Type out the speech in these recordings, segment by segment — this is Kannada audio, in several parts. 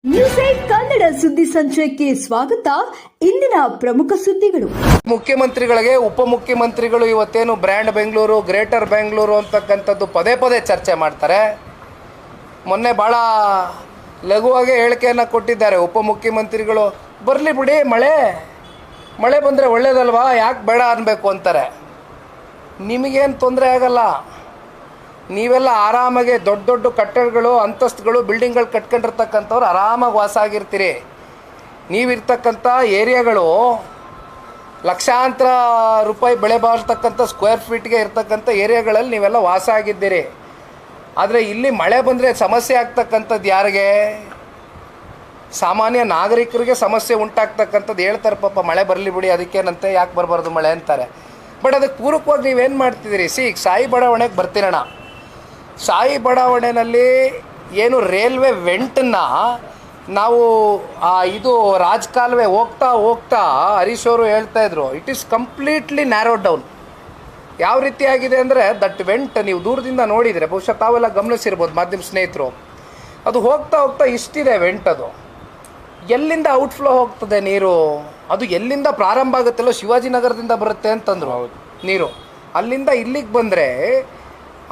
ನ್ಯೂಸ್ 8 ಕನ್ನಡ ಸುದ್ದಿ ಸಂಚಯಕ್ಕೆ ಸ್ವಾಗತ. ಇಂದಿನ ಪ್ರಮುಖ ಸುದ್ದಿಗಳು. ಮುಖ್ಯಮಂತ್ರಿಗಳಿಗೆ ಉಪಮುಖ್ಯಮಂತ್ರಿಗಳು ಇವತ್ತೇನು ಬ್ರ್ಯಾಂಡ್ ಬೆಂಗಳೂರು, ಗ್ರೇಟರ್ ಬೆಂಗಳೂರು ಅಂತಕ್ಕಂಥದ್ದು ಪದೇ ಪದೇ ಚರ್ಚೆ ಮಾಡ್ತಾರೆ. ಮೊನ್ನೆ ಭಾಳ ಲಘುವಾಗಿ ಹೇಳಿಕೆಯನ್ನು ಕೊಟ್ಟಿದ್ದಾರೆ ಉಪಮುಖ್ಯಮಂತ್ರಿಗಳು. ಬರಲಿ ಬಿಡಿ, ಮಳೆ ಬಂದರೆ ಒಳ್ಳೇದಲ್ವಾ, ಯಾಕೆ ಬೇಡ ಅನ್ನಬೇಕು ಅಂತಾರೆ. ನಿಮಗೇನು ತೊಂದರೆ ಆಗಲ್ಲ. ನೀವೆಲ್ಲ ಆರಾಮಾಗಿ ದೊಡ್ಡ ದೊಡ್ಡ ಕಟ್ಟಡಗಳು, ಅಂತಸ್ತುಗಳು, ಬಿಲ್ಡಿಂಗ್ಗಳು ಕಟ್ಕೊಂಡಿರ್ತಕ್ಕಂಥವ್ರು ಆರಾಮಾಗಿ ವಾಸ ಆಗಿರ್ತೀರಿ. ನೀವಿರ್ತಕ್ಕಂಥ ಏರಿಯಾಗಳು ಲಕ್ಷಾಂತರ ರೂಪಾಯಿ ಬೆಳೆ ಬಾಳ್ತಕ್ಕಂಥ ಸ್ಕ್ವೇರ್ ಫೀಟ್ಗೆ ಇರ್ತಕ್ಕಂಥ ಏರಿಯಾಗಳಲ್ಲಿ ನೀವೆಲ್ಲ ವಾಸ ಆಗಿದ್ದೀರಿ. ಆದರೆ ಇಲ್ಲಿ ಮಳೆ ಬಂದರೆ ಸಮಸ್ಯೆ ಆಗ್ತಕ್ಕಂಥದ್ದು ಯಾರಿಗೆ? ಸಾಮಾನ್ಯ ನಾಗರಿಕರಿಗೆ ಸಮಸ್ಯೆ ಉಂಟಾಗ್ತಕ್ಕಂಥದ್ದು. ಹೇಳ್ತಾರೆ ಪಾಪ, ಮಳೆ ಬರಲಿ ಬಿಡಿ, ಅದಕ್ಕೇನಂತೆ, ಯಾಕೆ ಬರಬಾರ್ದು ಮಳೆ ಅಂತಾರೆ. ಬಟ್ ಅದಕ್ಕೆ ಪೂರಕವಾಗಿ ನೀವೇನು ಮಾಡ್ತಿದ್ದೀರಿ? ಈಗ ಸಾಯಿ ಬಡಾವಣೆಗೆ ಬರ್ತೀರಣ. ಸಾಯಿ ಬಡಾವಣೆಯಲ್ಲಿ ಏನು ರೈಲ್ವೆ ವೆಂಟನ್ನು ನಾವು ಇದು ರಾಜಕಾಲುವೆ ಹೋಗ್ತಾ ಹರೀಶ್ ಅವರು ಹೇಳ್ತಾಯಿದ್ರು, it is completely narrow down. ಯಾವ ರೀತಿ ಆಗಿದೆ ಅಂದರೆ, ದಟ್ ವೆಂಟ್ ನೀವು ದೂರದಿಂದ ನೋಡಿದರೆ, ಬಹುಶಃ ತಾವೆಲ್ಲ ಗಮನಿಸಿರ್ಬೋದು ಮಾಧ್ಯಮ ಸ್ನೇಹಿತರು, ಅದು ಹೋಗ್ತಾ ಇಷ್ಟಿದೆ ವೆಂಟ್. ಅದು ಎಲ್ಲಿಂದ ಔಟ್ಫ್ಲೋ ಹೋಗ್ತದೆ ನೀರು? ಅದು ಎಲ್ಲಿಂದ ಪ್ರಾರಂಭ ಆಗುತ್ತಲ್ಲೋ ಶಿವಾಜಿನಗರದಿಂದ ಬರುತ್ತೆ ಅಂತಂದರು ನೀರು. ಅಲ್ಲಿಂದ ಇಲ್ಲಿಗೆ ಬಂದರೆ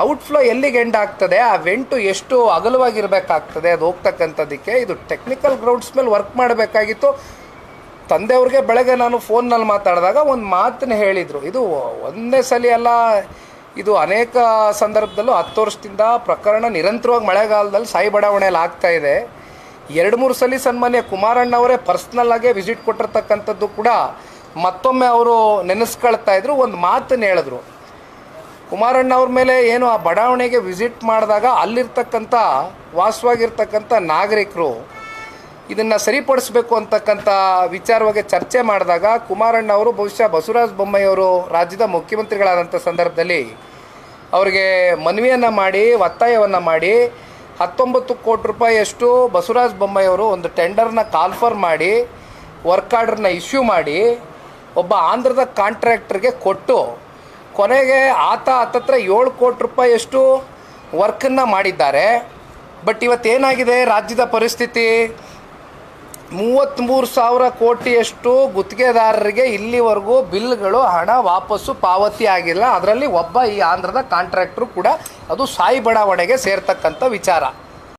ಔಟ್ಫ್ಲೋ ಎಲ್ಲಿಗೆ ಎಂಡ್ ಆಗ್ತದೆ? ಆ ವೆಂಟು ಎಷ್ಟು ಅಗಲವಾಗಿರಬೇಕಾಗ್ತದೆ ಅದು ಹೋಗ್ತಕ್ಕಂಥದ್ದಕ್ಕೆ. ಇದು ಟೆಕ್ನಿಕಲ್ ಗ್ರೌಂಡ್ಸ್ ಮೇಲೆ ವರ್ಕ್ ಮಾಡಬೇಕಾಗಿತ್ತು. ತಂದೆಯವ್ರಿಗೆ ಬೆಳಗ್ಗೆ ನಾನು ಫೋನ್ನಲ್ಲಿ ಮಾತಾಡಿದಾಗ ಒಂದು ಮಾತನ್ನ ಹೇಳಿದರು. ಇದು ಒಂದೇ ಸಲ ಅಲ್ಲ, ಇದು ಅನೇಕ ಸಂದರ್ಭದಲ್ಲೂ 10 ವರ್ಷದಿಂದ ಪ್ರಕರಣ ನಿರಂತರವಾಗಿ ಮಳೆಗಾಲದಲ್ಲಿ ಸಾಯಿ ಬಡಾವಣೆಯಲ್ಲಿ ಆಗ್ತಾಯಿದೆ. 2-3 ಸಲ ಸನ್ಮಾನ್ಯ ಕುಮಾರಣ್ಣವರೇ ಪರ್ಸ್ನಲ್ಲಾಗೆ ವಿಸಿಟ್ ಕೊಟ್ಟಿರ್ತಕ್ಕಂಥದ್ದು ಕೂಡ ಮತ್ತೊಮ್ಮೆ ಅವರು ನೆನೆಸ್ಕೊಳ್ತಾ ಇದ್ರು. ಒಂದು ಮಾತನ್ನು ಹೇಳಿದ್ರು, ಕುಮಾರಣ್ಣ ಅವ್ರ ಮೇಲೆ ಏನು ಆ ಬಡಾವಣೆಗೆ ವಿಸಿಟ್ ಮಾಡಿದಾಗ ಅಲ್ಲಿರ್ತಕ್ಕಂಥ ವಾಸವಾಗಿರ್ತಕ್ಕಂಥ ನಾಗರಿಕರು ಇದನ್ನು ಸರಿಪಡಿಸ್ಬೇಕು ಅಂತಕ್ಕಂಥ ವಿಚಾರವಾಗಿ ಚರ್ಚೆ ಮಾಡಿದಾಗ ಕುಮಾರಣ್ಣ ಅವರು ಬಹುಶಃ ಬಸವರಾಜ ಬೊಮ್ಮಾಯಿಯವರು ರಾಜ್ಯದ ಮುಖ್ಯಮಂತ್ರಿಗಳಾದಂಥ ಸಂದರ್ಭದಲ್ಲಿ ಅವರಿಗೆ ಮನವಿಯನ್ನು ಮಾಡಿ, ಒತ್ತಾಯವನ್ನು ಮಾಡಿ 19 ಕೋಟಿ ರೂಪಾಯಿಯಷ್ಟು ಬಸವರಾಜ ಬೊಮ್ಮಾಯಿಯವರು ಒಂದು ಟೆಂಡರ್ನ ಕಾಲ್ಫರ್ ಮಾಡಿ ವರ್ಕ್ ಆರ್ಡ್ರನ್ನ ಇಶ್ಯೂ ಮಾಡಿ ಒಬ್ಬ ಆಂಧ್ರದ ಕಾಂಟ್ರಾಕ್ಟರ್ಗೆ ಕೊಟ್ಟು ಕೊನೆಗೆ ಹತ್ತತ್ರ 7 ಕೋಟಿ ರೂಪಾಯಿಯಷ್ಟು ವರ್ಕನ್ನು ಮಾಡಿದ್ದಾರೆ. ಬಟ್ ಇವತ್ತೇನಾಗಿದೆ ರಾಜ್ಯದ ಪರಿಸ್ಥಿತಿ? 33,000 ಕೋಟಿಯಷ್ಟು ಗುತ್ತಿಗೆದಾರರಿಗೆ ಇಲ್ಲಿವರೆಗೂ ಬಿಲ್ಗಳು, ಹಣ ವಾಪಸ್ಸು ಪಾವತಿ ಆಗಿಲ್ಲ. ಅದರಲ್ಲಿ ಒಬ್ಬ ಈ ಆಂಧ್ರದ ಕಾಂಟ್ರಾಕ್ಟ್ರು ಕೂಡ, ಅದು ಸಾಯಿ ಬಡಾವಣೆಗೆ ಸೇರ್ತಕ್ಕಂಥ ವಿಚಾರ.